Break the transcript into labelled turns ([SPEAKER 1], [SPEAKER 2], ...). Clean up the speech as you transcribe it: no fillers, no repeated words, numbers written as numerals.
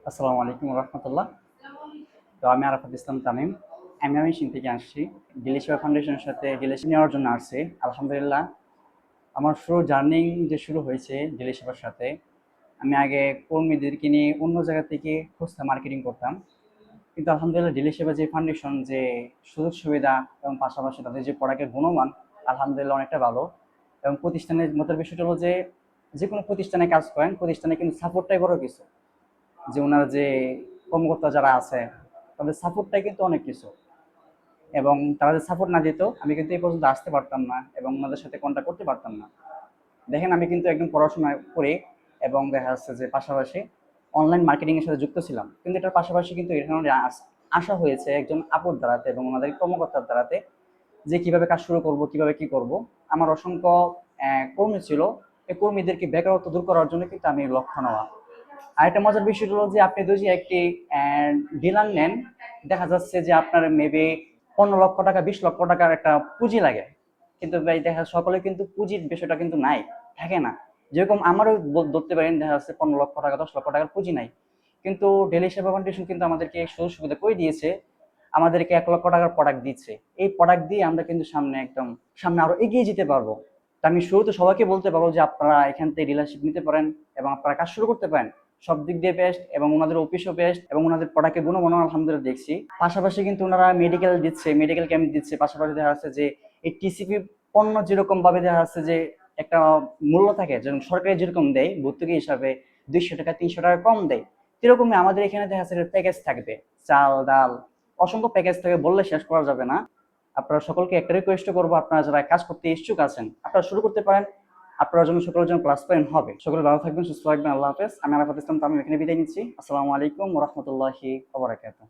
[SPEAKER 1] আসসালামু আলাইকুম রহমতুল্লাহ। তো আমি আরাফাত ইসলাম তামিম। আমি সিং থেকে আসছি। দিল্লি সেবা ফাউন্ডেশনের সাথে রিলেশন নেওয়ার জন্য আসছি। আলহামদুলিল্লাহ, আমার জার্নি যে শুরু হয়েছে দিল্লি সেবার সাথে। আমি আগে কর্মীদেরকে নিয়ে অন্য জায়গা থেকে খুঁজতাম, মার্কেটিং করতাম। কিন্তু আলহামদুলিল্লাহ দিল্লি সেবা যে ফাউন্ডেশন, যে সুযোগ সুবিধা এবং পাশাপাশি তাদের যে প্রোডাক্টের গুণমান, আলহামদুলিল্লাহ অনেকটা ভালো। এবং প্রতিষ্ঠানের মতের বিষয়টা হলো যে, যে কোনো প্রতিষ্ঠানে কাজ করেন, প্রতিষ্ঠানে কিন্তু সাপোর্টটাই বড় কিছু। যে ওনার যে কর্মকর্তা যারা আছে, তাদের সাপোর্টটাই কিন্তু অনেক কিছু। এবং তারা যদি সাপোর্ট না দিত, আমি কিন্তু এই পর্যন্ত আসতে পারতাম না এবং ওনাদের সাথে কন্ট্যাক্ট করতে পারতাম না। দেখেন, আমি কিন্তু একদম পড়াশোনা করে এবং দেখা যাচ্ছে যে পাশাপাশি অনলাইন মার্কেটিং এর সাথে যুক্ত ছিলাম, কিন্তু এটার পাশাপাশি কিন্তু এখানে আসা হয়েছে একজন আপুর দ্বারাতে এবং ওনাদের কর্মকর্তার দ্বারাতে, যে কিভাবে কাজ শুরু করব, কিভাবে কি করব। আমার অসংখ্য কর্মী ছিল। এই কর্মীদেরকে বেকারত্ব দূর করার জন্য কিন্তু আমি লক্ষ্য নেওয়া। আর একটা মজার বিষয় হলো যে, আপনি যদি একটি ডিলার নেন, দেখা যাচ্ছে যে আপনার মেবি 15 লক্ষ টাকা, 20 লক্ষ টাকার একটা পুঁজি লাগে। কিন্তু ভাই দেখা সকলে কিন্তু পুঁজির বিষয়টা কিন্তু নাই, থাকে না। যেরকম আমারও ধরতে পারেন, দেখা যাচ্ছে 15 লক্ষ টাকা, 10 লক্ষ টাকার পুঁজি নাই। কিন্তু ডেলি সেবা ফাউন্ডেশন কিন্তু আমাদেরকে সুযোগ সুবিধা করে দিয়েছে। আমাদেরকে 1 লক্ষ টাকার প্রোডাক্ট দিচ্ছে। এই প্রোডাক্ট দিয়ে আমরা কিন্তু সামনে আরো এগিয়ে যেতে পারবো। তা আমি শুরুতে সবাইকে বলতে পারবো যে আপনারা এখান থেকে ডিলারশিপ নিতে পারেন এবং আপনারা কাজ শুরু করতে পারেন। সব দিক দিয়ে বেস্ট, এবং ওনাদের অফিসও বেস্ট, এবং ওনাদের প্রোডাক্টের গুণমান আলহামদুলিল্লাহ দেখছি। পাশাপাশি কিন্তু ওনারা মেডিকেল দিচ্ছে, মেডিকেল ক্যাম্প দিচ্ছে। পাশাপাশি দেখা যাচ্ছে যে এই টিসিপি পণ্য যেরকম ভাবে দেখা যাচ্ছে যে একটা মূল্য থাকে, যেমন সরকারি যেরকম দেয় ভর্তুকি হিসাবে 200 টাকা 300 টাকা কম দেয়, সেরকমই আমাদের এখানে দেখা যাচ্ছে প্যাকেজ থাকবে। চাল ডাল, অসংখ্য প্যাকেজ থাকে, বললে শেষ করা যাবে না। আপনারা সকলকে একটা রিকোয়েস্ট করবো, আপনারা যারা কাজ করতে ইচ্ছুক আছেন, আপনারা শুরু করতে পারেন। আপনার জন্য সকলের জন্য প্লাস পয়েন্ট হবে। সকলে ভালো থাকবেন, সুস্থ থাকবেন। আল্লাহ হাফেজ। আমি আরাফাত ইসলাম তামিম এখানে বিদায় নিচ্ছি। আসসালামু আলাইকুম ওয়া রাহমাতুল্লাহি ওয়া বারাকাতুহু।